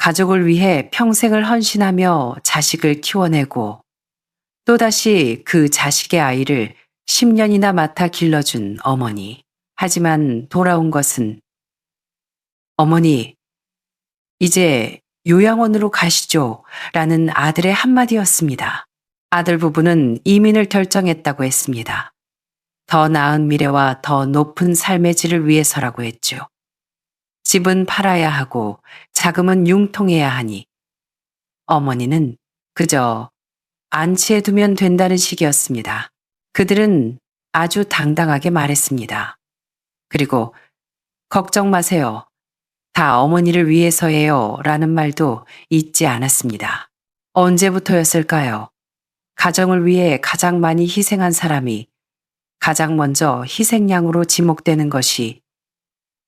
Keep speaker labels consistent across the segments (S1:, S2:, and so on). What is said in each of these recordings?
S1: 가족을 위해 평생을 헌신하며 자식을 키워내고 또다시 그 자식의 아이를 10년이나 맡아 길러준 어머니. 하지만 돌아온 것은 어머니, 이제 요양원으로 가시죠. 라는 아들의 한마디였습니다. 아들 부부는 이민을 결정했다고 했습니다. 더 나은 미래와 더 높은 삶의 질을 위해서라고 했죠. 집은 팔아야 하고 자금은 융통해야 하니 어머니는 그저 안치해 두면 된다는 식이었습니다. 그들은 아주 당당하게 말했습니다. 그리고 걱정 마세요. 다 어머니를 위해서예요. 라는 말도 잊지 않았습니다. 언제부터였을까요? 가정을 위해 가장 많이 희생한 사람이 가장 먼저 희생양으로 지목되는 것이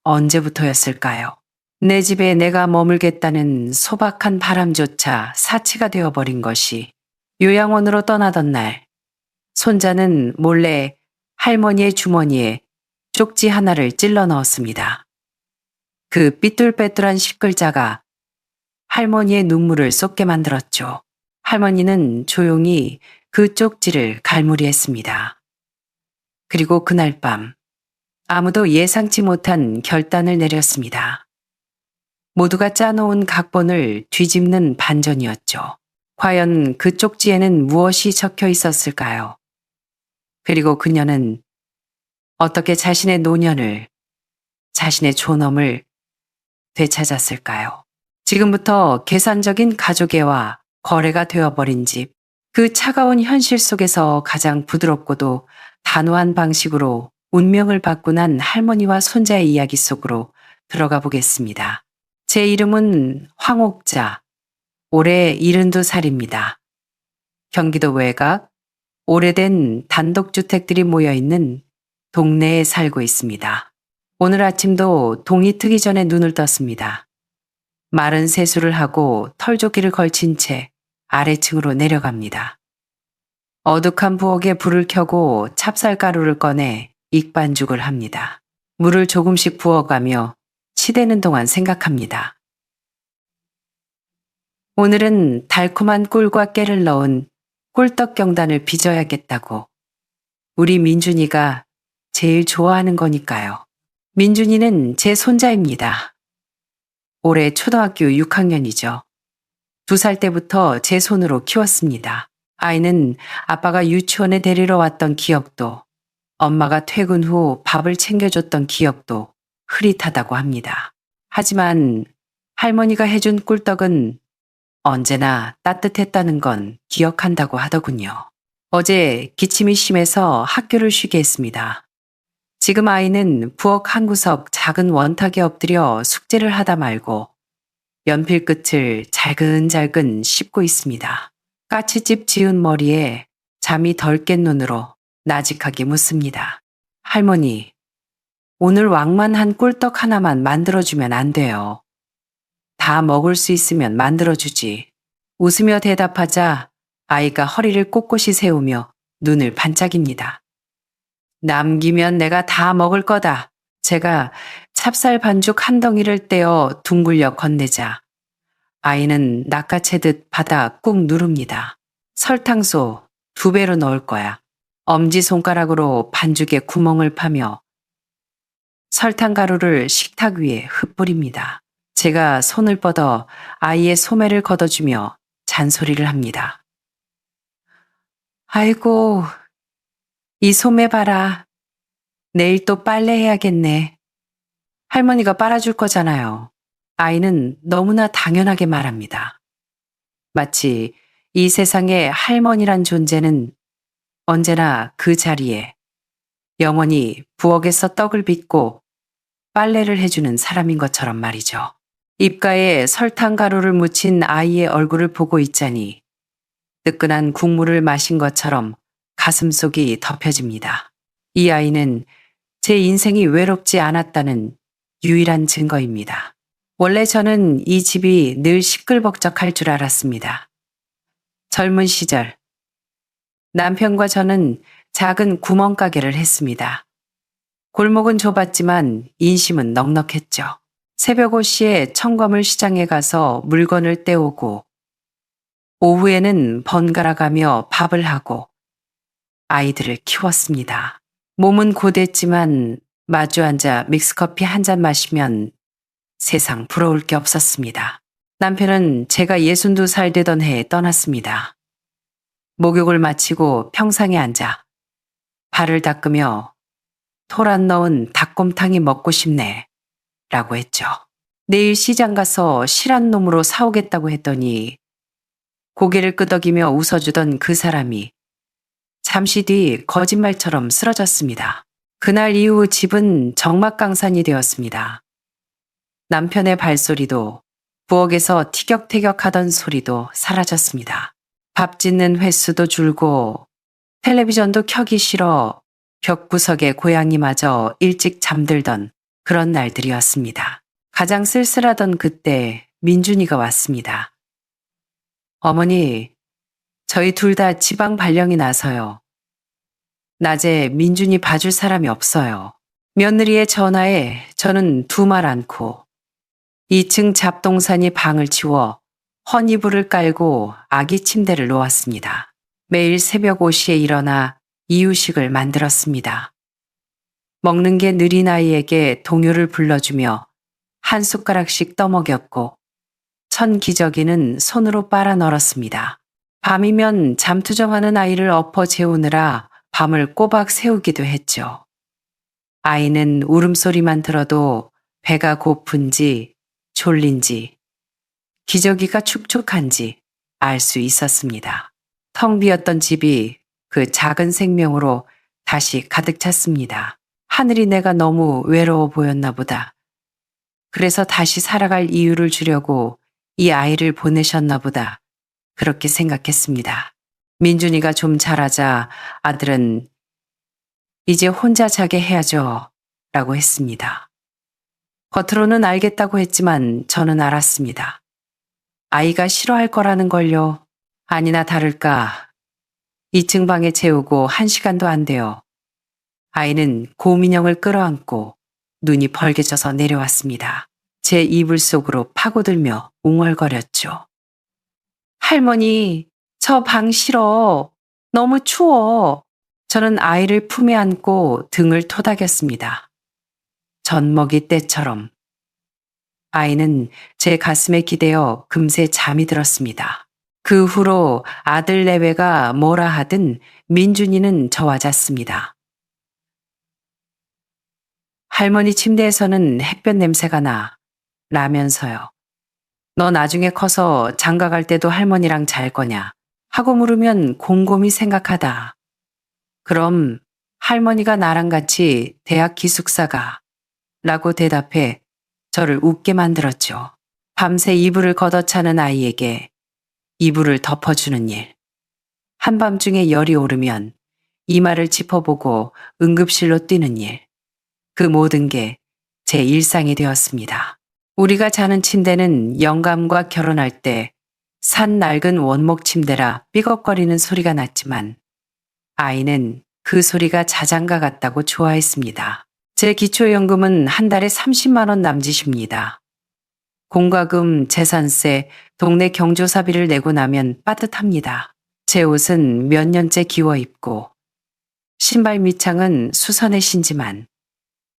S1: 언제부터였을까요? 내 집에 내가 머물겠다는 소박한 바람조차 사치가 되어버린 것이 요양원으로 떠나던 날, 손자는 몰래 할머니의 주머니에 쪽지 하나를 찔러 넣었습니다. 그 삐뚤빼뚤한 십글자가 할머니의 눈물을 쏟게 만들었죠. 할머니는 조용히 그 쪽지를 갈무리했습니다. 그리고 그날 밤 아무도 예상치 못한 결단을 내렸습니다. 모두가 짜놓은 각본을 뒤집는 반전이었죠. 과연 그 쪽지에는 무엇이 적혀 있었을까요? 그리고 그녀는 어떻게 자신의 노년을, 자신의 존엄을 되찾았을까요? 지금부터 계산적인 가족애와 거래가 되어버린 집, 그 차가운 현실 속에서 가장 부드럽고도 단호한 방식으로 운명을 바꾼 할머니와 손자의 이야기 속으로 들어가 보겠습니다. 제 이름은 황옥자, 올해 72살입니다. 경기도 외곽, 오래된 단독주택들이 모여있는 동네에 살고 있습니다. 오늘 아침도 동이 트기 전에 눈을 떴습니다. 마른 세수를 하고 털조끼를 걸친 채 아래층으로 내려갑니다. 어둑한 부엌에 불을 켜고 찹쌀가루를 꺼내 익반죽을 합니다. 물을 조금씩 부어가며 치대는 동안 생각합니다. 오늘은 달콤한 꿀과 깨를 넣은 꿀떡 경단을 빚어야겠다고. 우리 민준이가 제일 좋아하는 거니까요. 민준이는 제 손자입니다. 올해 초등학교 6학년이죠. 2살 때부터 제 손으로 키웠습니다. 아이는 아빠가 유치원에 데리러 왔던 기억도, 엄마가 퇴근 후 밥을 챙겨줬던 기억도 흐릿하다고 합니다. 하지만 할머니가 해준 꿀떡은 언제나 따뜻했다는 건 기억한다고 하더군요. 어제 기침이 심해서 학교를 쉬게 했습니다. 지금 아이는 부엌 한 구석 작은 원탁에 엎드려 숙제를 하다 말고 연필 끝을 잘근잘근 씹고 있습니다. 까치집 지은 머리에 잠이 덜 깬 눈으로 나직하게 묻습니다. 할머니, 오늘 왕만한 꿀떡 하나만 만들어주면 안 돼요. 다 먹을 수 있으면 만들어주지. 웃으며 대답하자 아이가 허리를 꼿꼿이 세우며 눈을 반짝입니다. 남기면 내가 다 먹을 거다. 제가 찹쌀 반죽 한 덩이를 떼어 둥글려 건네자 아이는 낚아채듯 받아 꾹 누릅니다. 설탕소 2배로 넣을 거야. 엄지손가락으로 반죽에 구멍을 파며 설탕가루를 식탁 위에 흩뿌립니다. 제가 손을 뻗어 아이의 소매를 걷어주며 잔소리를 합니다. 아이고, 이 소매 봐라. 내일 또 빨래해야겠네. 할머니가 빨아줄 거잖아요. 아이는 너무나 당연하게 말합니다. 마치 이 세상에 할머니란 존재는 언제나 그 자리에 영원히 부엌에서 떡을 빚고 빨래를 해주는 사람인 것처럼 말이죠. 입가에 설탕가루를 묻힌 아이의 얼굴을 보고 있자니 뜨끈한 국물을 마신 것처럼 가슴속이 덮여집니다. 이 아이는 제 인생이 외롭지 않았다는 유일한 증거입니다. 원래 저는 이 집이 늘 시끌벅적할 줄 알았습니다. 젊은 시절 남편과 저는 작은 구멍가게를 했습니다. 골목은 좁았지만 인심은 넉넉했죠. 새벽 5시에 청과물 시장에 가서 물건을 떼오고 오후에는 번갈아 가며 밥을 하고 아이들을 키웠습니다. 몸은 고됐지만 마주 앉아 믹스커피 한 잔 마시면 세상 부러울 게 없었습니다. 남편은 제가 62살 되던 해에 떠났습니다. 목욕을 마치고 평상에 앉아 발을 닦으며 토 안 넣은 닭곰탕이 먹고 싶네 라고 했죠. 내일 시장 가서 실한 놈으로 사오겠다고 했더니 고개를 끄덕이며 웃어주던 그 사람이 잠시 뒤 거짓말처럼 쓰러졌습니다. 그날 이후 집은 적막강산이 되었습니다. 남편의 발소리도 부엌에서 티격태격하던 소리도 사라졌습니다. 밥 짓는 횟수도 줄고 텔레비전도 켜기 싫어 벽구석에 고양이마저 일찍 잠들던 그런 날들이었습니다. 가장 쓸쓸하던 그때 민준이가 왔습니다. 어머니, 저희 둘 다 지방 발령이 나서요. 낮에 민준이 봐줄 사람이 없어요. 며느리의 전화에 저는 두 말 않고 2층 잡동사니 방을 치워 헌이불을 깔고 아기 침대를 놓았습니다. 매일 새벽 5시에 일어나 이유식을 만들었습니다. 먹는 게 느린 아이에게 동요를 불러주며 한 숟가락씩 떠먹였고 천기저귀는 손으로 빨아 널었습니다. 밤이면 잠투정하는 아이를 엎어 재우느라 밤을 꼬박 새우기도 했죠. 아이는 울음소리만 들어도 배가 고픈지 졸린지 기저귀가 축축한지 알 수 있었습니다. 텅 비었던 집이 그 작은 생명으로 다시 가득 찼습니다. 하늘이 내가 너무 외로워 보였나 보다. 그래서 다시 살아갈 이유를 주려고 이 아이를 보내셨나 보다. 그렇게 생각했습니다. 민준이가 좀 자라자 아들은 이제 혼자 자게 해야죠 라고 했습니다. 겉으로는 알겠다고 했지만 저는 알았습니다. 아이가 싫어할 거라는 걸요. 아니나 다를까 2층 방에 재우고 1시간도 안 돼요. 아이는 고민형을 끌어안고 눈이 벌개져서 내려왔습니다. 제 이불 속으로 파고들며 웅얼거렸죠. 할머니, 저 방 싫어. 너무 추워. 저는 아이를 품에 안고 등을 토닥였습니다. 젖먹이 때처럼. 아이는 제 가슴에 기대어 금세 잠이 들었습니다. 그 후로 아들 내외가 뭐라 하든 민준이는 저와 잤습니다. 할머니 침대에서는 햇볕 냄새가 나 라면서요. 너 나중에 커서 장가 갈 때도 할머니랑 잘 거냐 하고 물으면 곰곰이 생각하다. 그럼 할머니가 나랑 같이 대학 기숙사 가 라고 대답해 저를 웃게 만들었죠. 밤새 이불을 걷어차는 아이에게 이불을 덮어주는 일. 한밤중에 열이 오르면 이마를 짚어보고 응급실로 뛰는 일. 그 모든 게 제 일상이 되었습니다. 우리가 자는 침대는 영감과 결혼할 때 산 낡은 원목 침대라 삐걱거리는 소리가 났지만 아이는 그 소리가 자장가 같다고 좋아했습니다. 제 기초연금은 한 달에 30만 원 남짓입니다. 공과금, 재산세, 동네 경조사비를 내고 나면 빠듯합니다. 제 옷은 몇 년째 기워 입고 신발 밑창은 수선의 신지만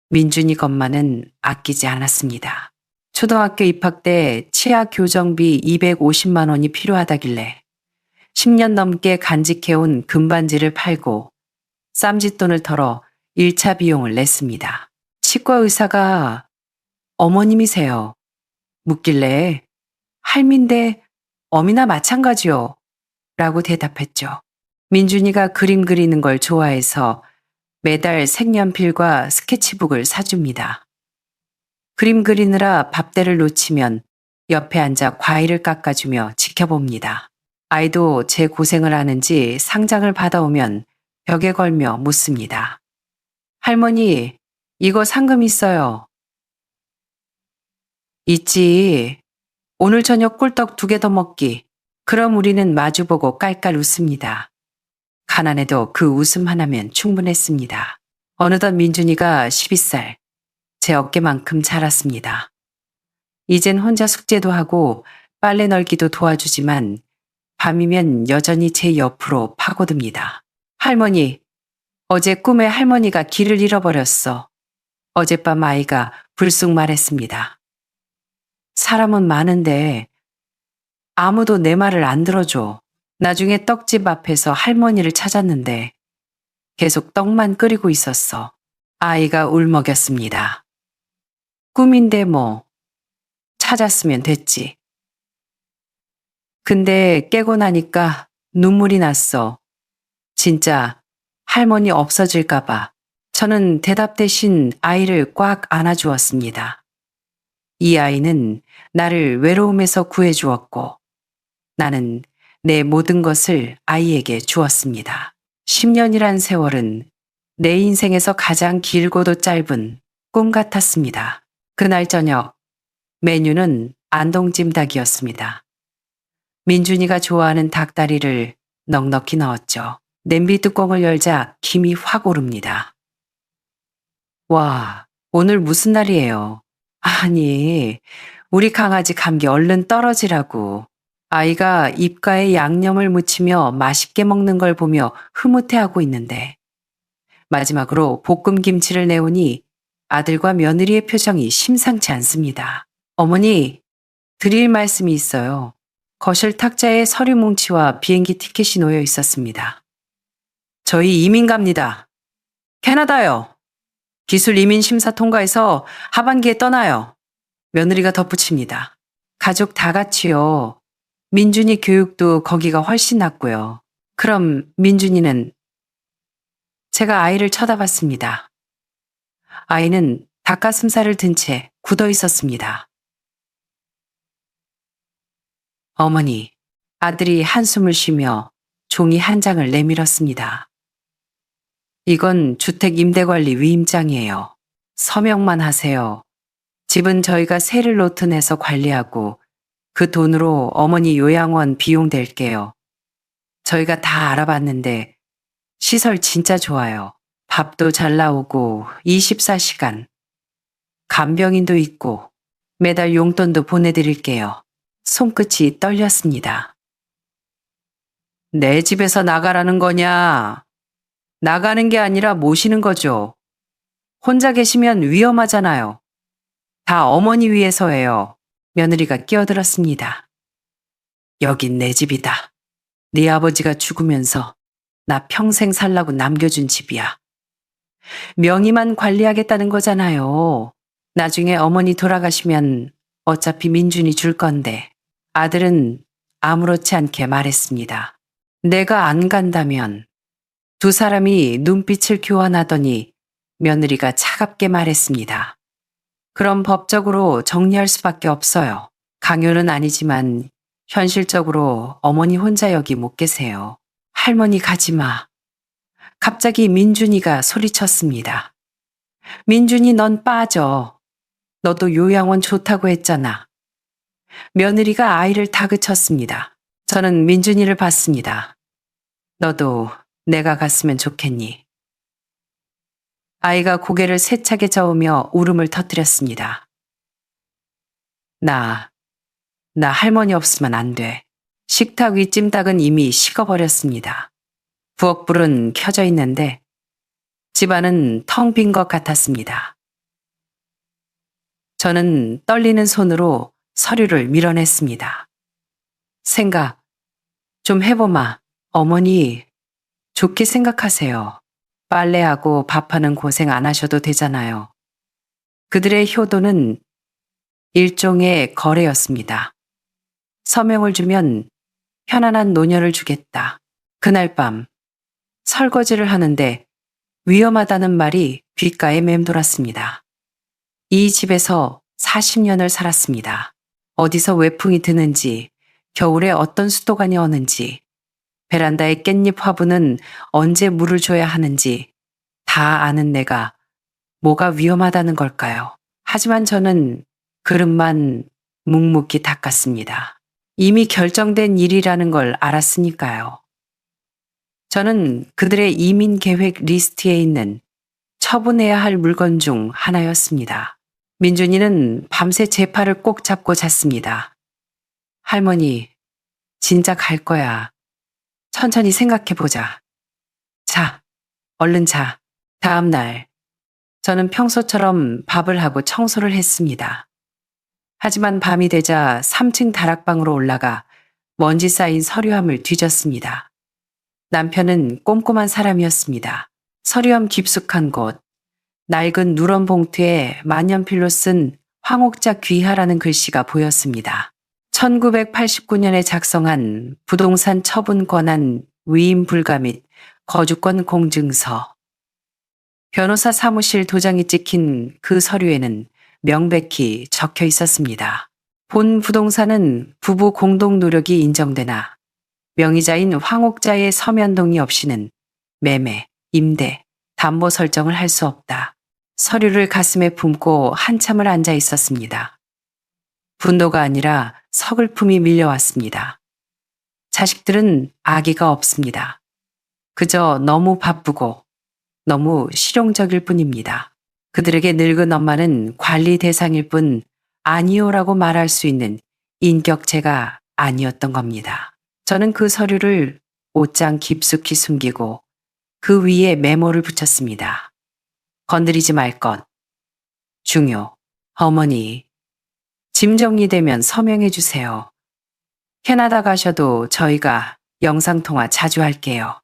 S1: 민준이 것만은 아끼지 않았습니다. 초등학교 입학 때 치아 교정비 250만 원이 필요하다길래 10년 넘게 간직해온 금반지를 팔고 쌈짓돈을 털어 1차 비용을 냈습니다. 치과 의사가 어머님이세요. 묻길래 할미인데 어미나 마찬가지요. 라고 대답했죠. 민준이가 그림 그리는 걸 좋아해서 매달 색연필과 스케치북을 사줍니다. 그림 그리느라 밥대를 놓치면 옆에 앉아 과일을 깎아주며 지켜봅니다. 아이도 제 고생을 아는지 상장을 받아오면 벽에 걸며 묻습니다. 할머니, 이거 상금 있어요. 있지. 오늘 저녁 꿀떡 2개 더 먹기. 그럼 우리는 마주보고 깔깔 웃습니다. 가난해도 그 웃음 하나면 충분했습니다. 어느덧 민준이가 12살, 제 어깨만큼 자랐습니다. 이젠 혼자 숙제도 하고 빨래 널기도 도와주지만 밤이면 여전히 제 옆으로 파고듭니다. 할머니, 어제 꿈에 할머니가 길을 잃어버렸어. 어젯밤 아이가 불쑥 말했습니다. 사람은 많은데 아무도 내 말을 안 들어줘. 나중에 떡집 앞에서 할머니를 찾았는데 계속 떡만 끓이고 있었어. 아이가 울먹였습니다. 꿈인데 뭐 찾았으면 됐지. 근데 깨고 나니까 눈물이 났어. 진짜 할머니 없어질까봐. 저는 대답 대신 아이를 꽉 안아주었습니다. 이 아이는 나를 외로움에서 구해주었고 나는 내 모든 것을 아이에게 주었습니다. 10년이란 세월은 내 인생에서 가장 길고도 짧은 꿈 같았습니다. 그날 저녁 메뉴는 안동찜닭이었습니다. 민준이가 좋아하는 닭다리를 넉넉히 넣었죠. 냄비 뚜껑을 열자 김이 확 오릅니다. 와, 오늘 무슨 날이에요? 아니, 우리 강아지 감기 얼른 떨어지라고. 아이가 입가에 양념을 묻히며 맛있게 먹는 걸 보며 흐뭇해하고 있는데 마지막으로 볶음김치를 내오니 아들과 며느리의 표정이 심상치 않습니다. 어머니, 드릴 말씀이 있어요. 거실 탁자에 서류 뭉치와 비행기 티켓이 놓여 있었습니다. 저희 이민 갑니다. 캐나다요. 기술 이민 심사 통과해서 하반기에 떠나요. 며느리가 덧붙입니다. 가족 다 같이요. 민준이 교육도 거기가 훨씬 낫고요. 그럼 민준이는? 제가 아이를 쳐다봤습니다. 아이는 닭가슴살을 든 채 굳어 있었습니다. 어머니, 아들이 한숨을 쉬며 종이 한 장을 내밀었습니다. 이건 주택 임대관리 위임장이에요. 서명만 하세요. 집은 저희가 세를 노트 내서 관리하고 그 돈으로 어머니 요양원 비용 댈게요. 저희가 다 알아봤는데 시설 진짜 좋아요. 밥도 잘 나오고 24시간. 간병인도 있고 매달 용돈도 보내드릴게요. 손끝이 떨렸습니다. 내 집에서 나가라는 거냐? 나가는 게 아니라 모시는 거죠. 혼자 계시면 위험하잖아요. 다 어머니 위해서예요. 며느리가 끼어들었습니다. 여긴 내 집이다. 네 아버지가 죽으면서 나 평생 살라고 남겨준 집이야. 명의만 관리하겠다는 거잖아요. 나중에 어머니 돌아가시면 어차피 민준이 줄 건데. 아들은 아무렇지 않게 말했습니다. 내가 안 간다면. 두 사람이 눈빛을 교환하더니 며느리가 차갑게 말했습니다. 그럼 법적으로 정리할 수밖에 없어요. 강요는 아니지만 현실적으로 어머니 혼자 여기 못 계세요. 할머니 가지 마. 갑자기 민준이가 소리쳤습니다. 민준이 넌 빠져. 너도 요양원 좋다고 했잖아. 며느리가 아이를 다그쳤습니다. 저는 민준이를 봤습니다. 너도 내가 갔으면 좋겠니? 아이가 고개를 세차게 저으며 울음을 터뜨렸습니다. 나 할머니 없으면 안 돼. 식탁 위 찜닭은 이미 식어버렸습니다. 부엌불은 켜져 있는데 집안은 텅 빈 것 같았습니다. 저는 떨리는 손으로 서류를 밀어냈습니다. 생각 좀 해보마. 어머니 좋게 생각하세요. 빨래하고 밥하는 고생 안 하셔도 되잖아요. 그들의 효도는 일종의 거래였습니다. 서명을 주면 편안한 노년을 주겠다. 그날 밤 설거지를 하는데 위험하다는 말이 귓가에 맴돌았습니다. 이 집에서 40년을 살았습니다. 어디서 외풍이 드는지, 겨울에 어떤 수도관이 오는지, 베란다의 깻잎 화분은 언제 물을 줘야 하는지 다 아는 내가 뭐가 위험하다는 걸까요? 하지만 저는 그릇만 묵묵히 닦았습니다. 이미 결정된 일이라는 걸 알았으니까요. 저는 그들의 이민 계획 리스트에 있는 처분해야 할 물건 중 하나였습니다. 민준이는 밤새 제 팔을 꼭 잡고 잤습니다. 할머니, 진짜 갈 거야. 천천히 생각해보자. 자, 얼른 자. 다음 날, 저는 평소처럼 밥을 하고 청소를 했습니다. 하지만 밤이 되자 3층 다락방으로 올라가 먼지 쌓인 서류함을 뒤졌습니다. 남편은 꼼꼼한 사람이었습니다. 서류함 깊숙한 곳, 낡은 누런 봉투에 만년필로 쓴 황옥자 귀하라는 글씨가 보였습니다. 1989년에 작성한 부동산 처분 권한 위임 불가 및 거주권 공증서. 변호사 사무실 도장이 찍힌 그 서류에는 명백히 적혀 있었습니다. 본 부동산은 부부 공동 노력이 인정되나 명의자인 황옥자의 서면 동의 없이는 매매, 임대, 담보 설정을 할 수 없다. 서류를 가슴에 품고 한참을 앉아 있었습니다. 분노가 아니라 서글픔이 밀려왔습니다. 자식들은 아기가 없습니다. 그저 너무 바쁘고 너무 실용적일 뿐입니다. 그들에게 늙은 엄마는 관리 대상일 뿐 아니오라고 말할 수 있는 인격체가 아니었던 겁니다. 저는 그 서류를 옷장 깊숙이 숨기고 그 위에 메모를 붙였습니다. 건드리지 말 것. 중요. 어머니. 짐 정리되면 서명해 주세요. 캐나다 가셔도 저희가 영상통화 자주 할게요.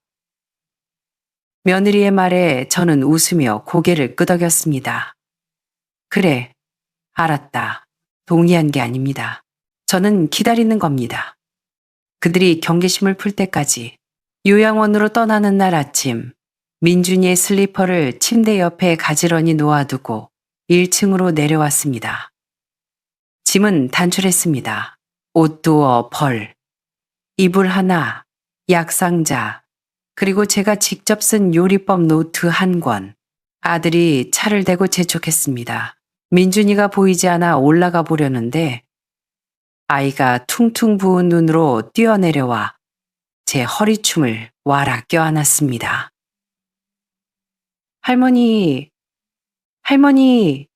S1: 며느리의 말에 저는 웃으며 고개를 끄덕였습니다. 그래, 알았다. 동의한 게 아닙니다. 저는 기다리는 겁니다. 그들이 경계심을 풀 때까지. 요양원으로 떠나는 날 아침, 민준이의 슬리퍼를 침대 옆에 가지런히 놓아두고 1층으로 내려왔습니다. 짐은 단출했습니다. 옷두어, 벌, 이불 하나, 약상자, 그리고 제가 직접 쓴 요리법 노트 한 권. 아들이 차를 대고 재촉했습니다. 민준이가 보이지 않아 올라가 보려는데 아이가 퉁퉁 부은 눈으로 뛰어내려와 제 허리춤을 와라 껴안았습니다. 할머니, 할머니,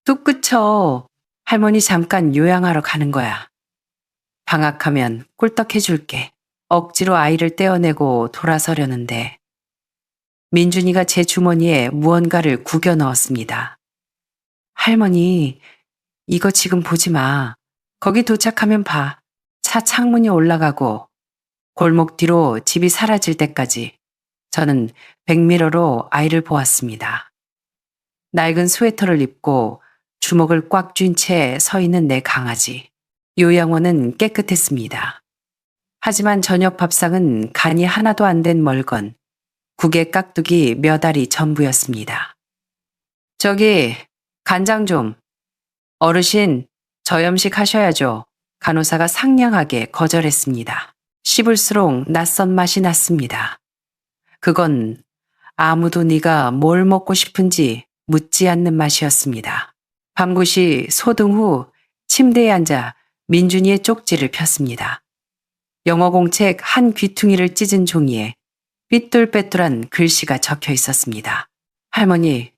S1: 뚝 그쳐. 할머니 잠깐 요양하러 가는 거야. 방학하면 꿀떡 해줄게. 억지로 아이를 떼어내고 돌아서려는데 민준이가 제 주머니에 무언가를 구겨 넣었습니다. 할머니, 이거 지금 보지 마. 거기 도착하면 봐. 차 창문이 올라가고 골목 뒤로 집이 사라질 때까지 저는 백미러로 아이를 보았습니다. 낡은 스웨터를 입고 주먹을 꽉 쥔 채 서 있는 내 강아지. 요양원은 깨끗했습니다. 하지만 저녁 밥상은 간이 하나도 안 된 멀건 국에 깍두기 몇 알이 전부였습니다. 저기 간장 좀. 어르신 저염식 하셔야죠. 간호사가 상냥하게 거절했습니다. 씹을수록 낯선 맛이 났습니다. 그건 아무도 네가 뭘 먹고 싶은지 묻지 않는 맛이었습니다. 밤굿이 소등 후 침대에 앉아 민준이의 쪽지를 폈습니다. 영어 공책 한 귀퉁이를 찢은 종이에 삐뚤빼뚤한 글씨가 적혀 있었습니다. 할머니,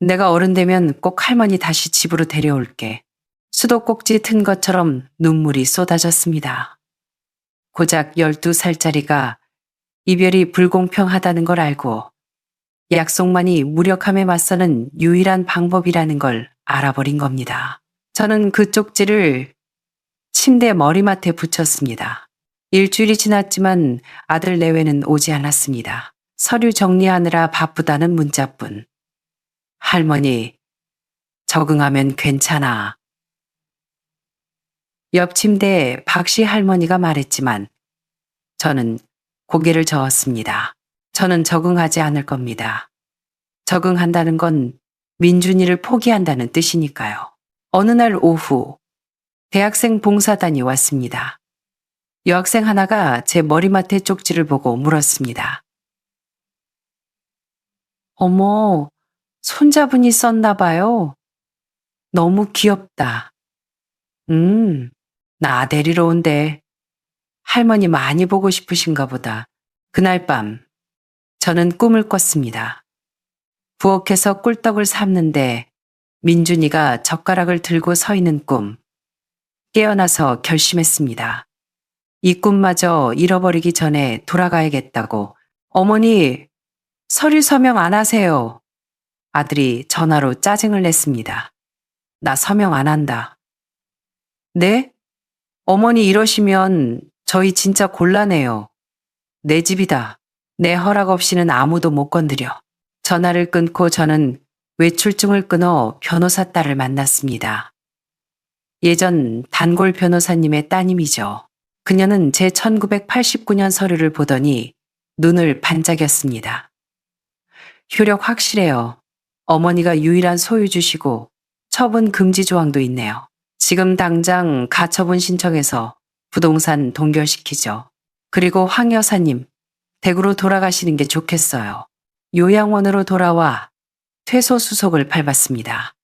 S1: 내가 어른 되면 꼭 할머니 다시 집으로 데려올게. 수도꼭지 튼 것처럼 눈물이 쏟아졌습니다. 고작 12살짜리가 이별이 불공평하다는 걸 알고 약속만이 무력함에 맞서는 유일한 방법이라는 걸 알아버린 겁니다. 저는 그 쪽지를 침대 머리맡에 붙였습니다. 일주일이 지났지만 아들 내외는 오지 않았습니다. 서류 정리하느라 바쁘다는 문자뿐. 할머니, 적응하면 괜찮아. 옆 침대에 박씨 할머니가 말했지만 저는 고개를 저었습니다. 저는 적응하지 않을 겁니다. 적응한다는 건 민준이를 포기한다는 뜻이니까요. 어느 날 오후 대학생 봉사단이 왔습니다. 여학생 하나가 제 머리맡에 쪽지를 보고 물었습니다. 어머, 손자분이 썼나 봐요. 너무 귀엽다. 나 데리러 온대. 할머니 많이 보고 싶으신가 보다. 그날 밤 저는 꿈을 꿨습니다. 부엌에서 꿀떡을 삶는데 민준이가 젓가락을 들고 서 있는 꿈. 깨어나서 결심했습니다. 이 꿈마저 잃어버리기 전에 돌아가야겠다고. 어머니, 서류 서명 안 하세요. 아들이 전화로 짜증을 냈습니다. 나 서명 안 한다. 네? 어머니 이러시면 저희 진짜 곤란해요. 내 집이다. 내 허락 없이는 아무도 못 건드려. 전화를 끊고 저는 외출증을 끊어 변호사 딸을 만났습니다. 예전 단골 변호사님의 따님이죠. 그녀는 제 1989년 서류를 보더니 눈을 반짝였습니다. 효력 확실해요. 어머니가 유일한 소유주시고 처분 금지 조항도 있네요. 지금 당장 가처분 신청해서 부동산 동결시키죠. 그리고 황 여사님, 댁으로 돌아가시는 게 좋겠어요. 요양원으로 돌아와 퇴소수속을 밟았습니다.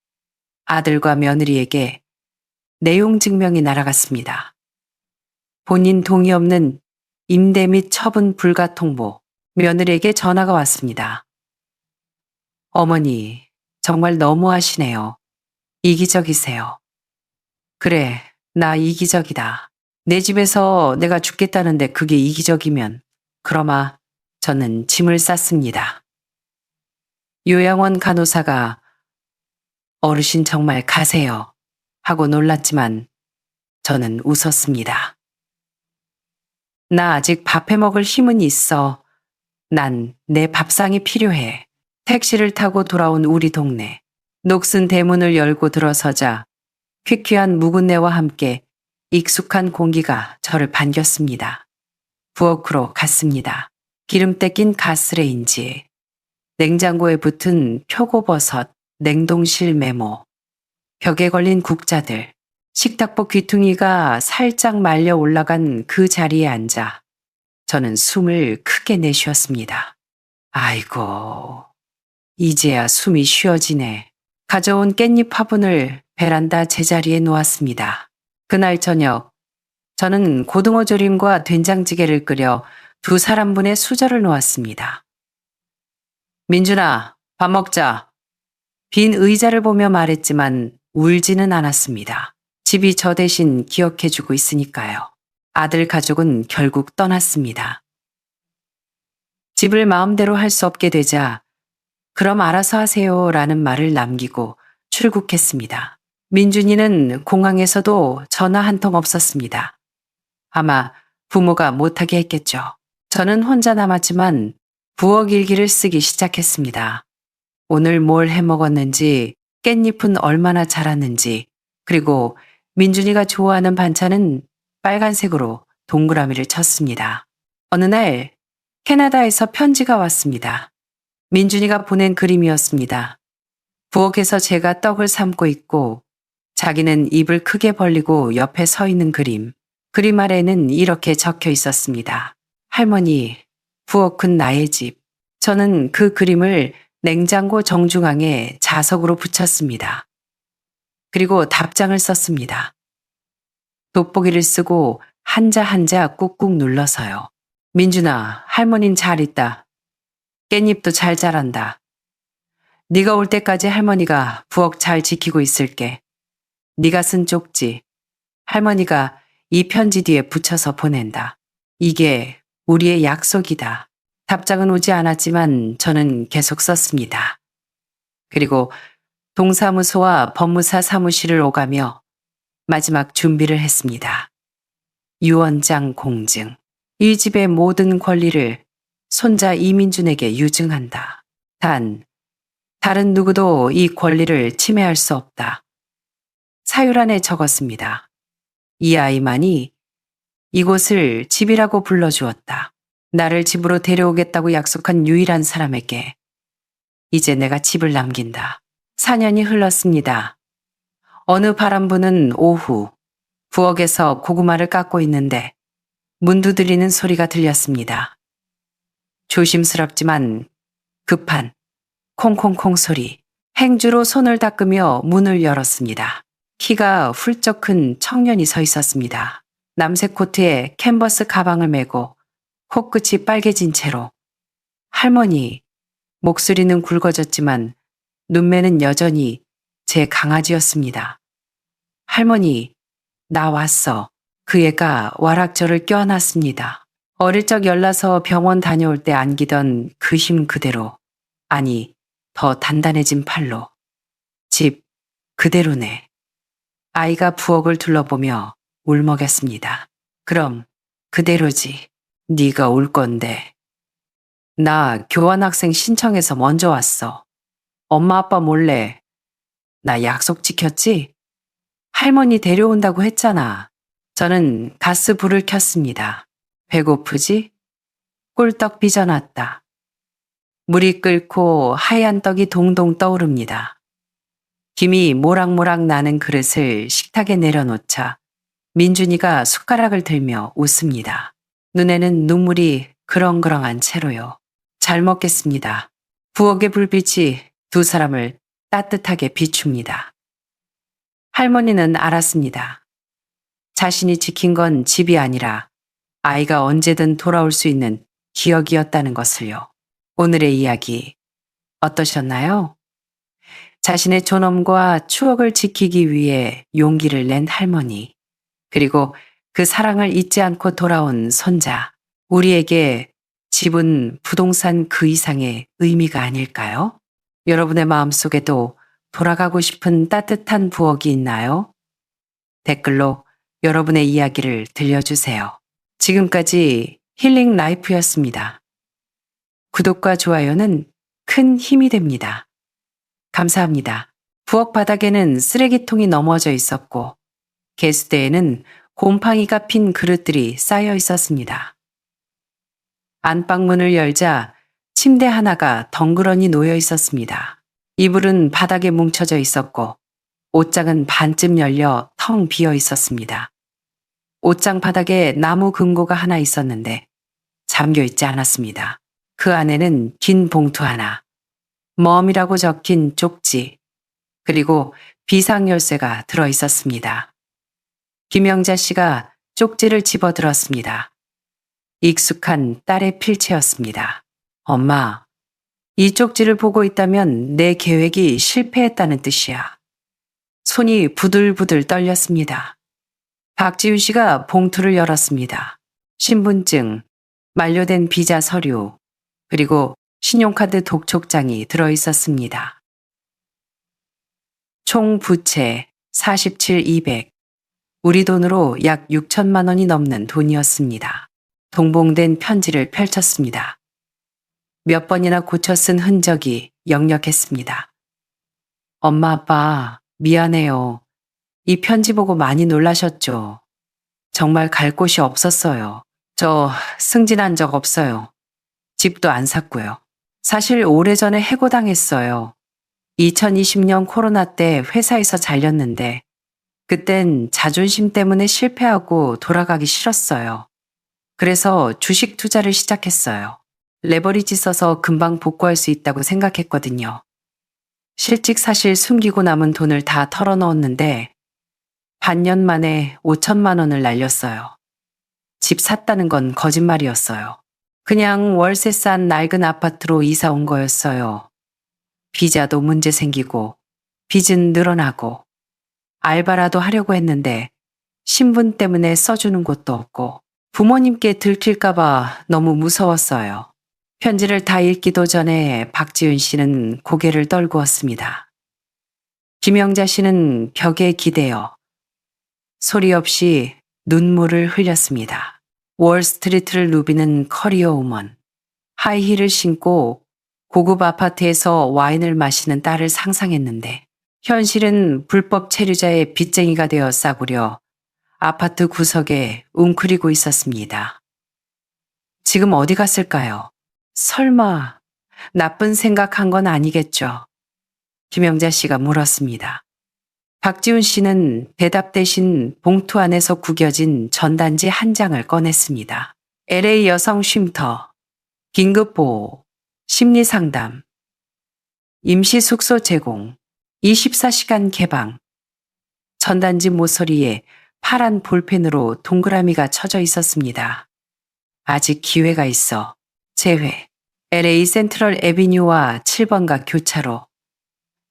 S1: 아들과 며느리에게 내용 증명이 날아갔습니다. 본인 동의 없는 임대 및 처분 불가 통보, 며느리에게 전화가 왔습니다. 어머니, 정말 너무하시네요. 이기적이세요. 그래, 나 이기적이다. 내 집에서 내가 죽겠다는데 그게 이기적이면 그러마 저는 짐을 쌌습니다. 요양원 간호사가 어르신 정말 가세요 하고 놀랐지만 저는 웃었습니다. 나 아직 밥해 먹을 힘은 있어. 난 내 밥상이 필요해. 택시를 타고 돌아온 우리 동네. 녹슨 대문을 열고 들어서자 퀴퀴한 묵은내와 함께 익숙한 공기가 저를 반겼습니다. 부엌으로 갔습니다. 기름때 낀 가스레인지, 냉장고에 붙은 표고버섯, 냉동실 메모, 벽에 걸린 국자들, 식탁보 귀퉁이가 살짝 말려 올라간 그 자리에 앉아 저는 숨을 크게 내쉬었습니다. 아이고, 이제야 숨이 쉬어지네. 가져온 깻잎 화분을 베란다 제자리에 놓았습니다. 그날 저녁, 저는 고등어 조림과 된장찌개를 끓여 2사람분의 수저를 놓았습니다. 민준아, 밥 먹자. 빈 의자를 보며 말했지만 울지는 않았습니다. 집이 저 대신 기억해주고 있으니까요. 아들 가족은 결국 떠났습니다. 집을 마음대로 할 수 없게 되자 그럼 알아서 하세요 라는 말을 남기고 출국했습니다. 민준이는 공항에서도 전화 한 통 없었습니다. 아마 부모가 못하게 했겠죠. 저는 혼자 남았지만 부엌 일기를 쓰기 시작했습니다. 오늘 뭘 해먹었는지, 깻잎은 얼마나 자랐는지, 그리고 민준이가 좋아하는 반찬은 빨간색으로 동그라미를 쳤습니다. 어느 날 캐나다에서 편지가 왔습니다. 민준이가 보낸 그림이었습니다. 부엌에서 제가 떡을 삶고 있고 자기는 입을 크게 벌리고 옆에 서 있는 그림. 그림 아래는 이렇게 적혀 있었습니다. 할머니, 부엌은 나의 집. 저는 그 그림을 냉장고 정중앙에 자석으로 붙였습니다. 그리고 답장을 썼습니다. 돋보기를 쓰고 한자 한자 꾹꾹 눌러서요. 민준아, 할머닌 잘 있다. 깻잎도 잘 자란다. 네가 올 때까지 할머니가 부엌 잘 지키고 있을게. 네가 쓴 쪽지, 할머니가 이 편지 뒤에 붙여서 보낸다. 이게 우리의 약속이다. 답장은 오지 않았지만 저는 계속 썼습니다. 그리고 동사무소와 법무사 사무실을 오가며 마지막 준비를 했습니다. 유언장 공증. 이 집의 모든 권리를 손자 이민준에게 유증한다. 단, 다른 누구도 이 권리를 침해할 수 없다. 사유란에 적었습니다. 이 아이만이 이곳을 집이라고 불러주었다. 나를 집으로 데려오겠다고 약속한 유일한 사람에게 이제 내가 집을 남긴다. 4년이 흘렀습니다. 어느 바람 부는 오후 부엌에서 고구마를 깎고 있는데 문 두드리는 소리가 들렸습니다. 조심스럽지만 급한 콩콩콩 소리. 행주로 손을 닦으며 문을 열었습니다. 키가 훌쩍 큰 청년이 서 있었습니다. 남색 코트에 캔버스 가방을 메고 코끝이 빨개진 채로. 할머니, 목소리는 굵어졌지만 눈매는 여전히 제 강아지였습니다. 할머니, 나 왔어. 그 애가 와락저를 껴안았습니다. 어릴 적 열나서 병원 다녀올 때 안기던 그 힘 그대로, 아니, 더 단단해진 팔로. 집 그대로네. 아이가 부엌을 둘러보며 울먹였습니다. 그럼 그대로지. 네가 올 건데. 나 교환학생 신청해서 먼저 왔어. 엄마 아빠 몰래. 나 약속 지켰지? 할머니 데려온다고 했잖아. 저는 가스불을 켰습니다. 배고프지? 꿀떡 빚어놨다. 물이 끓고 하얀 떡이 동동 떠오릅니다. 김이 모락모락 나는 그릇을 식탁에 내려놓자 민준이가 숟가락을 들며 웃습니다. 눈에는 눈물이 그렁그렁한 채로요. 잘 먹겠습니다. 부엌의 불빛이 두 사람을 따뜻하게 비춥니다. 할머니는 알았습니다. 자신이 지킨 건 집이 아니라 아이가 언제든 돌아올 수 있는 기억이었다는 것을요. 오늘의 이야기 어떠셨나요? 자신의 존엄과 추억을 지키기 위해 용기를 낸 할머니, 그리고 그 사랑을 잊지 않고 돌아온 손자. 우리에게 집은 부동산 그 이상의 의미가 아닐까요? 여러분의 마음속에도 돌아가고 싶은 따뜻한 부엌이 있나요? 댓글로 여러분의 이야기를 들려주세요. 지금까지 힐링 라이프였습니다. 구독과 좋아요는 큰 힘이 됩니다. 감사합니다. 부엌 바닥에는 쓰레기통이 넘어져 있었고 개수대에는 곰팡이가 핀 그릇들이 쌓여 있었습니다. 안방문을 열자 침대 하나가 덩그러니 놓여 있었습니다. 이불은 바닥에 뭉쳐져 있었고 옷장은 반쯤 열려 텅 비어 있었습니다. 옷장 바닥에 나무 금고가 하나 있었는데 잠겨 있지 않았습니다. 그 안에는 긴 봉투 하나, 멈이라고 적힌 쪽지, 그리고 비상열쇠가 들어 있었습니다. 김영자 씨가 쪽지를 집어들었습니다. 익숙한 딸의 필체였습니다. 엄마, 이 쪽지를 보고 있다면 내 계획이 실패했다는 뜻이야. 손이 부들부들 떨렸습니다. 박지윤 씨가 봉투를 열었습니다. 신분증, 만료된 비자 서류, 그리고 신용카드 독촉장이 들어 있었습니다. 총 부채 47,200, 우리 돈으로 약 6천만 원이 넘는 돈이었습니다. 동봉된 편지를 펼쳤습니다. 몇 번이나 고쳐 쓴 흔적이 역력했습니다. 엄마, 아빠, 미안해요. 이 편지 보고 많이 놀라셨죠? 정말 갈 곳이 없었어요. 저 승진한 적 없어요. 집도 안 샀고요. 사실 오래전에 해고당했어요. 2020년 코로나 때 회사에서 잘렸는데 그땐 자존심 때문에 실패하고 돌아가기 싫었어요. 그래서 주식 투자를 시작했어요. 레버리지 써서 금방 복구할 수 있다고 생각했거든요. 실직 사실 숨기고 남은 돈을 다 털어넣었는데 반년 만에 5천만 원을 날렸어요. 집 샀다는 건 거짓말이었어요. 그냥 월세 싼 낡은 아파트로 이사 온 거였어요. 비자도 문제 생기고 빚은 늘어나고 알바라도 하려고 했는데 신분 때문에 써주는 곳도 없고 부모님께 들킬까봐 너무 무서웠어요. 편지를 다 읽기도 전에 박지윤 씨는 고개를 떨구었습니다. 김영자 씨는 벽에 기대어 소리 없이 눈물을 흘렸습니다. 월스트리트를 누비는 커리어 우먼, 하이힐을 신고 고급 아파트에서 와인을 마시는 딸을 상상했는데 현실은 불법 체류자의 빚쟁이가 되어 싸구려 아파트 구석에 웅크리고 있었습니다. 지금 어디 갔을까요? 설마 나쁜 생각한 건 아니겠죠? 김영자 씨가 물었습니다. 박지훈 씨는 대답 대신 봉투 안에서 구겨진 전단지 한 장을 꺼냈습니다. LA 여성 쉼터, 긴급보호, 심리상담, 임시숙소 제공, 24시간 개방. 전단지 모서리에 파란 볼펜으로 동그라미가 쳐져 있었습니다. 아직 기회가 있어. 재회. LA 센트럴 애비뉴와 7번가 교차로.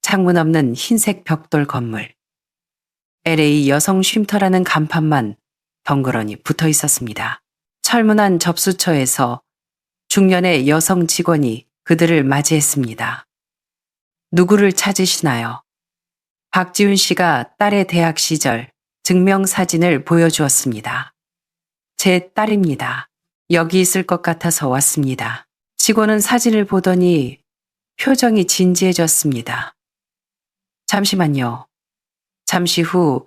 S1: 창문 없는 흰색 벽돌 건물. LA 여성 쉼터라는 간판만 덩그러니 붙어 있었습니다. 철문안 접수처에서 중년의 여성 직원이 그들을 맞이했습니다. 누구를 찾으시나요? 박지훈 씨가 딸의 대학 시절 증명사진을 보여주었습니다. 제 딸입니다. 여기 있을 것 같아서 왔습니다. 직원은 사진을 보더니 표정이 진지해졌습니다. 잠시만요. 잠시 후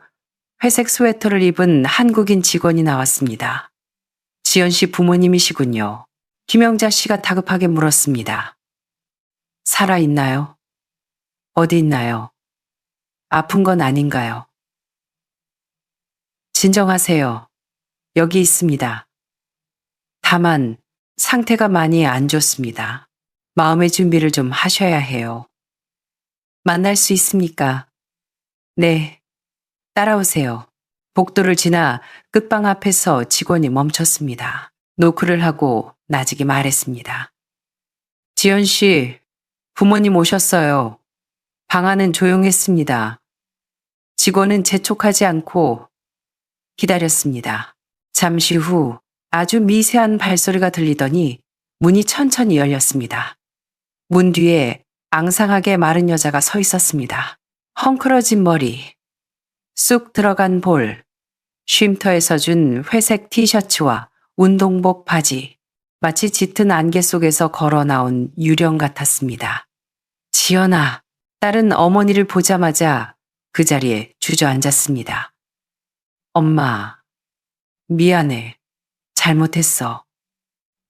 S1: 회색 스웨터를 입은 한국인 직원이 나왔습니다. 지연 씨 부모님이시군요. 김영자 씨가 다급하게 물었습니다. 살아있나요? 어디 있나요? 아픈 건 아닌가요? 진정하세요. 여기 있습니다. 다만 상태가 많이 안 좋습니다. 마음의 준비를 좀 하셔야 해요. 만날 수 있습니까? 네. 따라오세요. 복도를 지나 끝방 앞에서 직원이 멈췄습니다. 노크를 하고 나직이 말했습니다. 지연 씨, 부모님 오셨어요. 방 안은 조용했습니다. 직원은 재촉하지 않고 기다렸습니다. 잠시 후 아주 미세한 발소리가 들리더니 문이 천천히 열렸습니다. 문 뒤에 앙상하게 마른 여자가 서 있었습니다. 헝클어진 머리, 쑥 들어간 볼, 쉼터에서 준 회색 티셔츠와 운동복 바지, 마치 짙은 안개 속에서 걸어 나온 유령 같았습니다. 지연아, 딸은 어머니를 보자마자 그 자리에 주저앉았습니다. 엄마, 미안해. 잘못했어.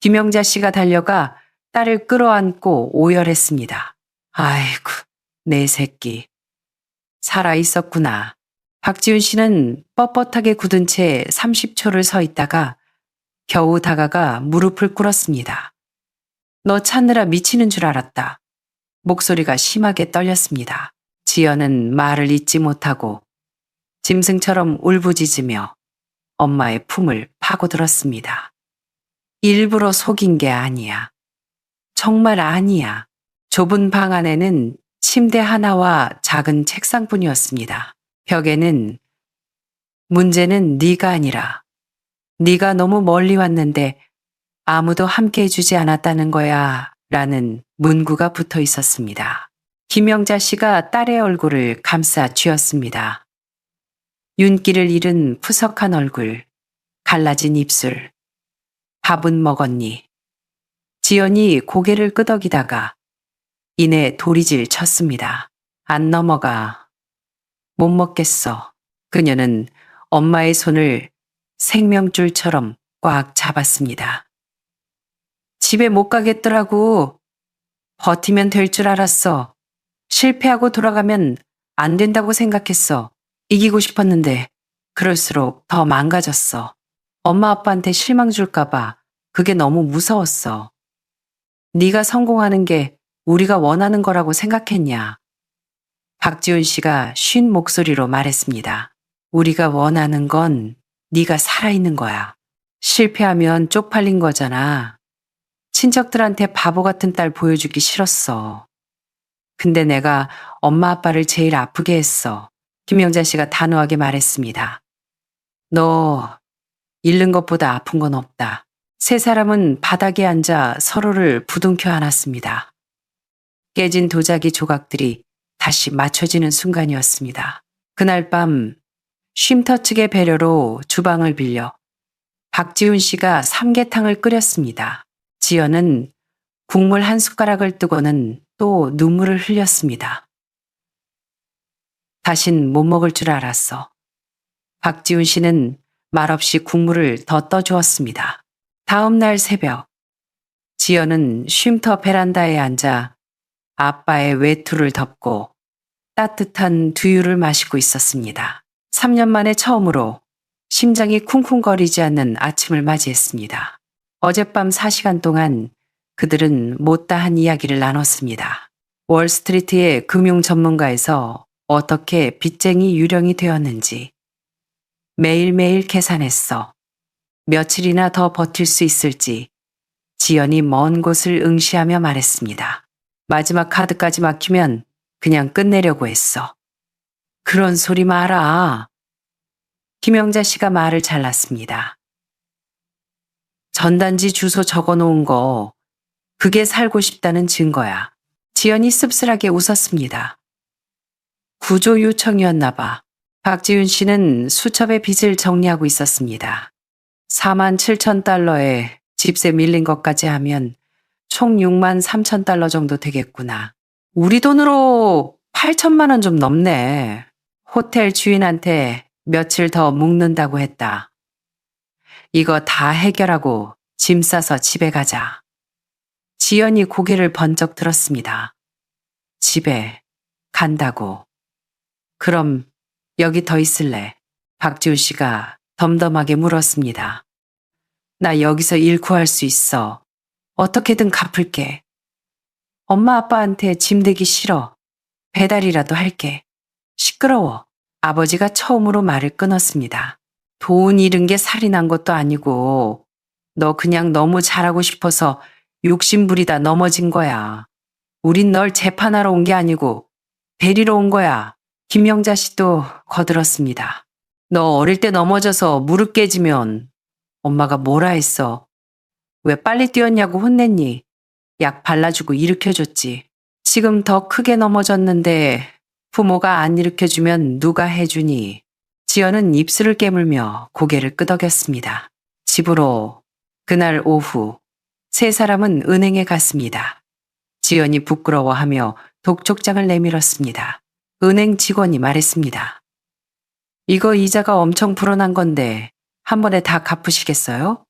S1: 김영자 씨가 달려가 딸을 끌어안고 오열했습니다. 아이고, 내 새끼. 살아 있었구나. 박지훈 씨는 뻣뻣하게 굳은 채 30초를 서 있다가 겨우 다가가 무릎을 꿇었습니다. 너 찾느라 미치는 줄 알았다. 목소리가 심하게 떨렸습니다. 지연은 말을 잇지 못하고 짐승처럼 울부짖으며 엄마의 품을 파고들었습니다. 일부러 속인 게 아니야. 정말 아니야. 좁은 방 안에는 침대 하나와 작은 책상뿐이었습니다. 벽에는 문제는 네가 아니라 네가 너무 멀리 왔는데 아무도 함께 해주지 않았다는 거야 라는 문구가 붙어 있었습니다. 김영자 씨가 딸의 얼굴을 감싸 쥐었습니다. 윤기를 잃은 푸석한 얼굴, 갈라진 입술. 밥은 먹었니? 지연이 고개를 끄덕이다가 이내 도리질 쳤습니다. 안 넘어가. 못 먹겠어. 그녀는 엄마의 손을 생명줄처럼 꽉 잡았습니다. 집에 못 가겠더라고. 버티면 될 줄 알았어. 실패하고 돌아가면 안 된다고 생각했어. 이기고 싶었는데 그럴수록 더 망가졌어. 엄마 아빠한테 실망 줄까봐 그게 너무 무서웠어. 네가 성공하는 게 우리가 원하는 거라고 생각했냐? 박지훈 씨가 쉰 목소리로 말했습니다. 우리가 원하는 건 네가 살아있는 거야. 실패하면 쪽팔린 거잖아. 친척들한테 바보 같은 딸 보여주기 싫었어. 근데 내가 엄마 아빠를 제일 아프게 했어. 김영자 씨가 단호하게 말했습니다. 너 잃는 것보다 아픈 건 없다. 세 사람은 바닥에 앉아 서로를 부둥켜 안았습니다. 깨진 도자기 조각들이 다시 맞춰지는 순간이었습니다. 그날 밤 쉼터 측의 배려로 주방을 빌려 박지훈 씨가 삼계탕을 끓였습니다. 지연은 국물 한 숟가락을 뜨고는 또 눈물을 흘렸습니다. 다신 못 먹을 줄 알았어. 박지훈 씨는 말없이 국물을 더 떠주었습니다. 다음 날 새벽, 지연은 쉼터 베란다에 앉아 아빠의 외투를 덮고 따뜻한 두유를 마시고 있었습니다. 3년 만에 처음으로 심장이 쿵쿵거리지 않는 아침을 맞이했습니다. 어젯밤 4시간 동안 그들은 못다한 이야기를 나눴습니다. 월스트리트의 금융 전문가에서 어떻게 빚쟁이 유령이 되었는지 매일매일 계산했어. 며칠이나 더 버틸 수 있을지 지연이 먼 곳을 응시하며 말했습니다. 마지막 카드까지 막히면 그냥 끝내려고 했어. 그런 소리 마라. 김영자 씨가 말을 잘랐습니다. 전단지 주소 적어 놓은 거, 그게 살고 싶다는 증거야. 지연이 씁쓸하게 웃었습니다. 구조 요청이었나 봐. 박지윤 씨는 수첩에 빚을 정리하고 있었습니다. 4만 7천 달러에 집세 밀린 것까지 하면 총 6만 3천 달러 정도 되겠구나. 우리 돈으로 8천만 원 좀 넘네. 호텔 주인한테 며칠 더 묵는다고 했다. 이거 다 해결하고 짐 싸서 집에 가자. 지연이 고개를 번쩍 들었습니다. 집에 간다고. 그럼 여기 더 있을래? 박지훈 씨가 덤덤하게 물었습니다. 나 여기서 일 구할 수 있어. 어떻게든 갚을게. 엄마 아빠한테 짐 대기 싫어. 배달이라도 할게. 시끄러워. 아버지가 처음으로 말을 끊었습니다. 돈 잃은 게 살이 난 것도 아니고 너 그냥 너무 잘하고 싶어서 욕심부리다 넘어진 거야. 우린 널 재판하러 온 게 아니고 데리러 온 거야. 김영자 씨도 거들었습니다. 너 어릴 때 넘어져서 무릎 깨지면 엄마가 뭐라 했어? 왜 빨리 뛰었냐고 혼냈니? 약 발라주고 일으켜줬지. 지금 더 크게 넘어졌는데 부모가 안 일으켜주면 누가 해주니? 지연은 입술을 깨물며 고개를 끄덕였습니다. 집으로 그날 오후 세 사람은 은행에 갔습니다. 지연이 부끄러워하며 독촉장을 내밀었습니다. 은행 직원이 말했습니다. 이거 이자가 엄청 불어난 건데 한 번에 다 갚으시겠어요?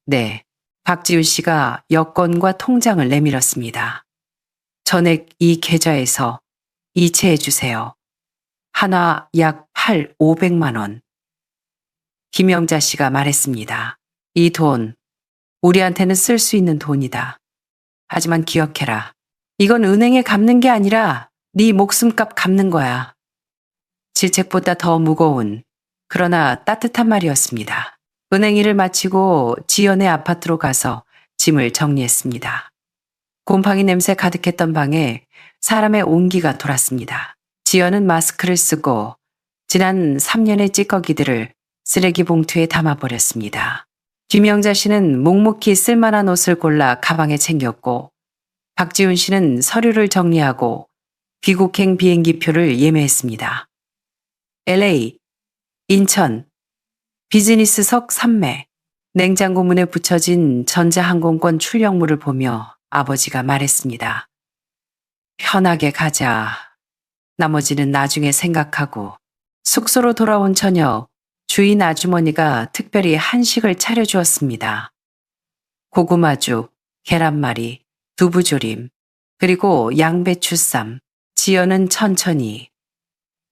S1: 네. 박지윤 씨가 여권과 통장을 내밀었습니다. 전액 이 계좌에서 이체해 주세요. 하나 약 500만 원. 김영자 씨가 말했습니다. 이 돈, 우리한테는 쓸 수 있는 돈이다. 하지만 기억해라. 이건 은행에 갚는 게 아니라 네 목숨값 갚는 거야. 질책보다 더 무거운, 그러나 따뜻한 말이었습니다. 은행 일을 마치고 지연의 아파트로 가서 짐을 정리했습니다. 곰팡이 냄새 가득했던 방에 사람의 온기가 돌았습니다. 지연은 마스크를 쓰고 지난 3년의 찌꺼기들을 쓰레기 봉투에 담아버렸습니다. 김영자 씨는 묵묵히 쓸만한 옷을 골라 가방에 챙겼고 박지훈 씨는 서류를 정리하고 귀국행 비행기표를 예매했습니다. LA, 인천, 비즈니스석 3매, 냉장고 문에 붙여진 전자항공권 출력물을 보며 아버지가 말했습니다. 편하게 가자. 나머지는 나중에 생각하고. 숙소로 돌아온 저녁, 주인 아주머니가 특별히 한식을 차려주었습니다. 고구마죽, 계란말이, 두부조림, 그리고 양배추쌈. 지연은 천천히.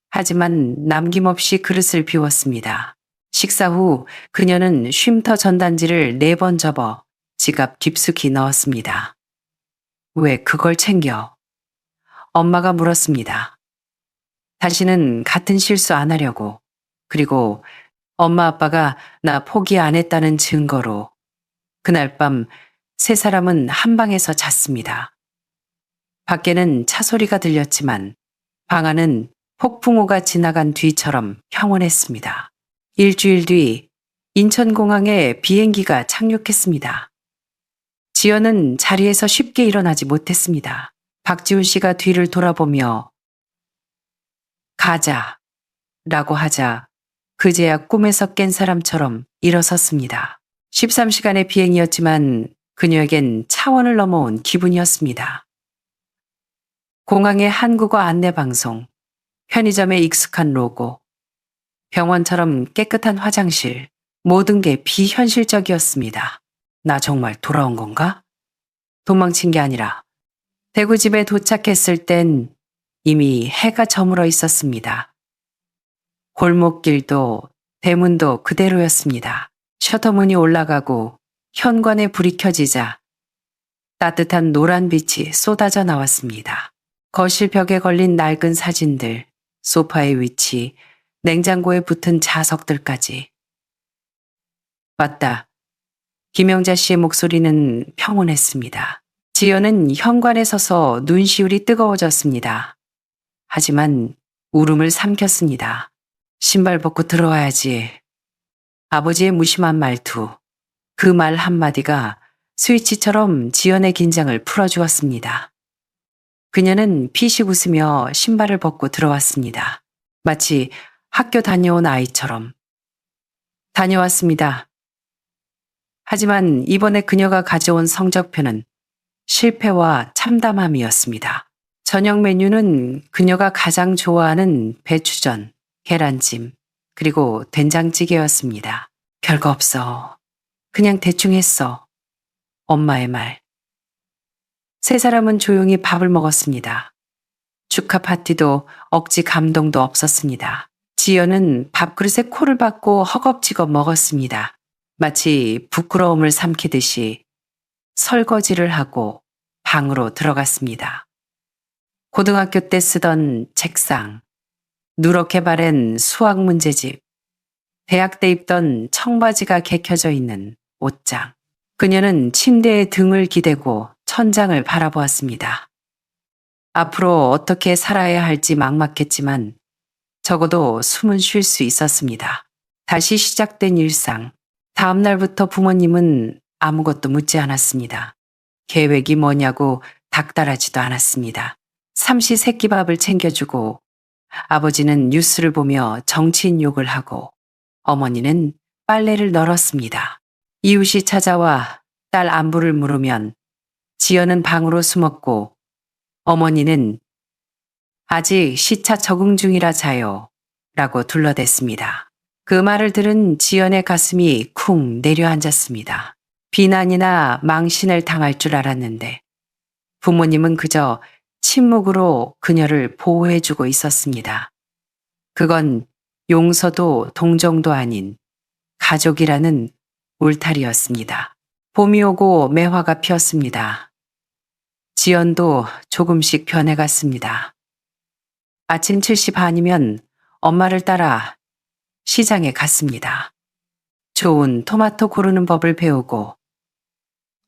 S1: 하지만 남김없이 그릇을 비웠습니다. 식사 후 그녀는 쉼터 전단지를 4번 접어 지갑 깊숙이 넣었습니다. 왜 그걸 챙겨? 엄마가 물었습니다. 다시는 같은 실수 안 하려고. 그리고 엄마 아빠가 나 포기 안 했다는 증거로. 그날 밤 세 사람은 한 방에서 잤습니다. 밖에는 차 소리가 들렸지만 방 안은 폭풍우가 지나간 뒤처럼 평온했습니다. 일주일 뒤 인천공항에 비행기가 착륙했습니다. 지연은 자리에서 쉽게 일어나지 못했습니다. 박지훈 씨가 뒤를 돌아보며 가자 라고 하자 그제야 꿈에서 깬 사람처럼 일어섰습니다. 13시간의 비행이었지만 그녀에겐 차원을 넘어온 기분이었습니다. 공항의 한국어 안내방송, 편의점의 익숙한 로고, 병원처럼 깨끗한 화장실, 모든 게 비현실적이었습니다. 나 정말 돌아온 건가? 도망친 게 아니라 대구집에 도착했을 땐 이미 해가 저물어 있었습니다. 골목길도 대문도 그대로였습니다. 셔터문이 올라가고 현관에 불이 켜지자 따뜻한 노란 빛이 쏟아져 나왔습니다. 거실 벽에 걸린 낡은 사진들, 소파의 위치, 냉장고에 붙은 자석들까지. 맞다. 김영자 씨의 목소리는 평온했습니다. 지연은 현관에 서서 눈시울이 뜨거워졌습니다. 하지만 울음을 삼켰습니다. 신발 벗고 들어와야지. 아버지의 무심한 말투, 그 말 한마디가 스위치처럼 지연의 긴장을 풀어주었습니다. 그녀는 피식 웃으며 신발을 벗고 들어왔습니다. 마치 학교 다녀온 아이처럼. 다녀왔습니다. 하지만 이번에 그녀가 가져온 성적표는 실패와 참담함이었습니다. 저녁 메뉴는 그녀가 가장 좋아하는 배추전, 계란찜, 그리고 된장찌개였습니다. 별거 없어. 그냥 대충 했어. 엄마의 말. 세 사람은 조용히 밥을 먹었습니다. 축하 파티도 억지 감동도 없었습니다. 지연은 밥그릇에 코를 박고 허겁지겁 먹었습니다. 마치 부끄러움을 삼키듯이 설거지를 하고 방으로 들어갔습니다. 고등학교 때 쓰던 책상, 누렇게 바랜 수학 문제집, 대학 때 입던 청바지가 개켜져 있는 옷장. 그녀는 침대에 등을 기대고 천장을 바라보았습니다. 앞으로 어떻게 살아야 할지 막막했지만 적어도 숨은 쉴 수 있었습니다. 다시 시작된 일상. 다음 날부터 부모님은 아무것도 묻지 않았습니다. 계획이 뭐냐고 닥달하지도 않았습니다. 삼시세끼밥을 챙겨주고 아버지는 뉴스를 보며 정치인 욕을 하고 어머니는 빨래를 널었습니다. 이웃이 찾아와 딸 안부를 물으면 지연은 방으로 숨었고 어머니는 아직 시차 적응 중이라 자요 라고 둘러댔습니다. 그 말을 들은 지연의 가슴이 쿵 내려앉았습니다. 비난이나 망신을 당할 줄 알았는데 부모님은 그저 침묵으로 그녀를 보호해주고 있었습니다. 그건 용서도 동정도 아닌 가족이라는 울타리였습니다. 봄이 오고 매화가 피었습니다. 지연도 조금씩 변해갔습니다. 아침 7시 반이면 엄마를 따라 시장에 갔습니다. 좋은 토마토 고르는 법을 배우고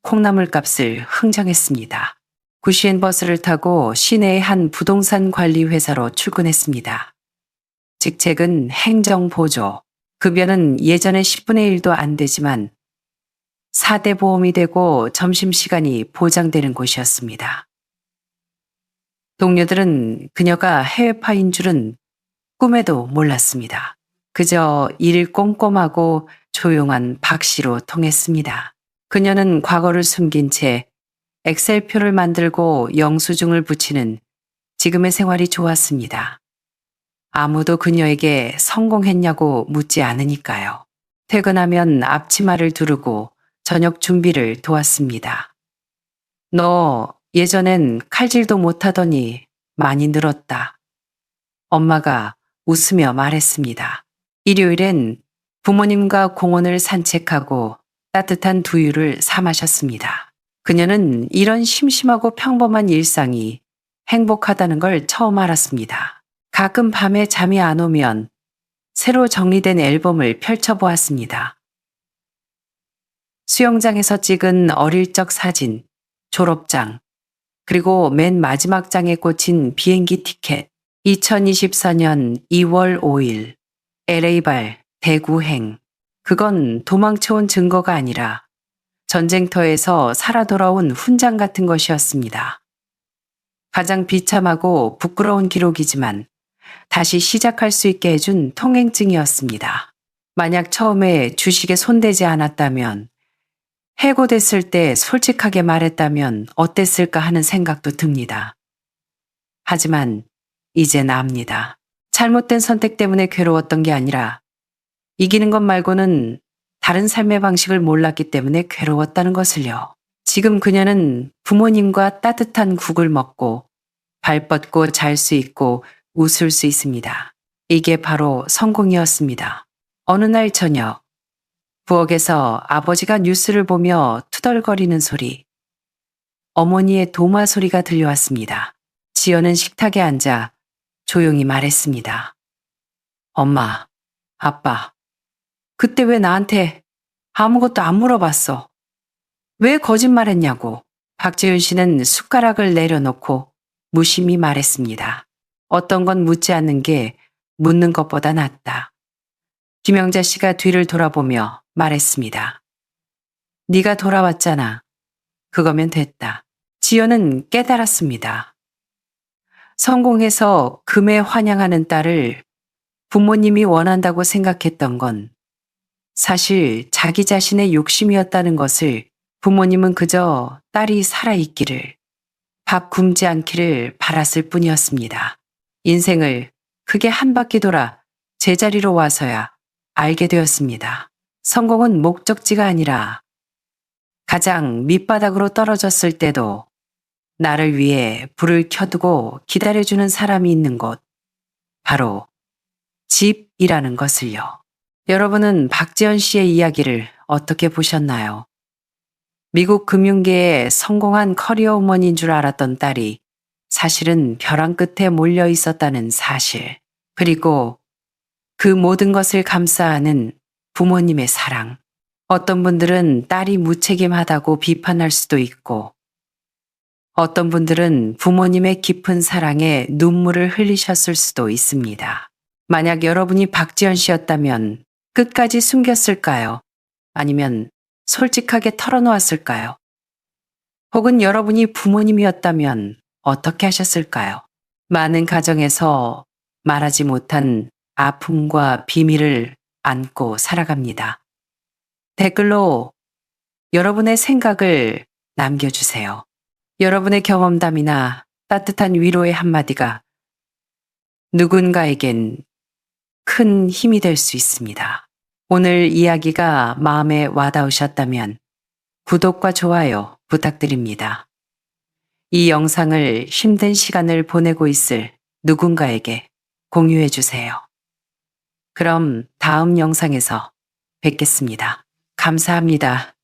S1: 콩나물 값을 흥정했습니다. 구시엔 버스를 타고 시내의 한 부동산 관리 회사로 출근했습니다. 직책은 행정보조, 급여는 예전의 10분의 1도 안 되지만 4대 보험이 되고 점심시간이 보장되는 곳이었습니다. 동료들은 그녀가 해외파인 줄은 꿈에도 몰랐습니다. 그저 일 꼼꼼하고 조용한 박씨로 통했습니다. 그녀는 과거를 숨긴 채 엑셀표를 만들고 영수증을 붙이는 지금의 생활이 좋았습니다. 아무도 그녀에게 성공했냐고 묻지 않으니까요. 퇴근하면 앞치마를 두르고 저녁 준비를 도왔습니다. 너 예전엔 칼질도 못하더니 많이 늘었다. 엄마가 웃으며 말했습니다. 일요일엔 부모님과 공원을 산책하고 따뜻한 두유를 사 마셨습니다. 그녀는 이런 심심하고 평범한 일상이 행복하다는 걸 처음 알았습니다. 가끔 밤에 잠이 안 오면 새로 정리된 앨범을 펼쳐보았습니다. 수영장에서 찍은 어릴 적 사진, 졸업장, 그리고 맨 마지막 장에 꽂힌 비행기 티켓. 2024년 2월 5일 LA발 대구행. 그건 도망쳐온 증거가 아니라 전쟁터에서 살아 돌아온 훈장 같은 것이었습니다. 가장 비참하고 부끄러운 기록이지만 다시 시작할 수 있게 해준 통행증이었습니다. 만약 처음에 주식에 손대지 않았다면, 해고됐을 때 솔직하게 말했다면 어땠을까 하는 생각도 듭니다. 하지만 이젠 압니다. 잘못된 선택 때문에 괴로웠던 게 아니라 이기는 것 말고는 다른 삶의 방식을 몰랐기 때문에 괴로웠다는 것을요. 지금 그녀는 부모님과 따뜻한 국을 먹고 발 뻗고 잘 수 있고 웃을 수 있습니다. 이게 바로 성공이었습니다. 어느 날 저녁, 부엌에서 아버지가 뉴스를 보며 투덜거리는 소리, 어머니의 도마 소리가 들려왔습니다. 지연은 식탁에 앉아 조용히 말했습니다. 엄마, 아빠, 그때 왜 나한테 아무것도 안 물어봤어? 왜 거짓말했냐고. 박지윤 씨는 숟가락을 내려놓고 무심히 말했습니다. 어떤 건 묻지 않는 게 묻는 것보다 낫다. 김영자 씨가 뒤를 돌아보며 말했습니다. 네가 돌아왔잖아. 그거면 됐다. 지연은 깨달았습니다. 성공해서 금에 환영하는 딸을 부모님이 원한다고 생각했던 건 사실 자기 자신의 욕심이었다는 것을 부모님은 그저 딸이 살아있기를, 밥 굶지 않기를 바랐을 뿐이었습니다. 인생을 크게 한 바퀴 돌아 제자리로 와서야 알게 되었습니다. 성공은 목적지가 아니라 가장 밑바닥으로 떨어졌을 때도 나를 위해 불을 켜두고 기다려주는 사람이 있는 곳, 바로 집이라는 것을요. 여러분은 박지연 씨의 이야기를 어떻게 보셨나요? 미국 금융계의 성공한 커리어 우먼인 줄 알았던 딸이 사실은 벼랑 끝에 몰려 있었다는 사실, 그리고 그 모든 것을 감싸하는 부모님의 사랑. 어떤 분들은 딸이 무책임하다고 비판할 수도 있고, 어떤 분들은 부모님의 깊은 사랑에 눈물을 흘리셨을 수도 있습니다. 만약 여러분이 박지연 씨였다면 끝까지 숨겼을까요? 아니면 솔직하게 털어놓았을까요? 혹은 여러분이 부모님이었다면 어떻게 하셨을까요? 많은 가정에서 말하지 못한 아픔과 비밀을 안고 살아갑니다. 댓글로 여러분의 생각을 남겨주세요. 여러분의 경험담이나 따뜻한 위로의 한마디가 누군가에겐 큰 힘이 될 수 있습니다. 오늘 이야기가 마음에 와닿으셨다면 구독과 좋아요 부탁드립니다. 이 영상을 힘든 시간을 보내고 있을 누군가에게 공유해 주세요. 그럼 다음 영상에서 뵙겠습니다. 감사합니다.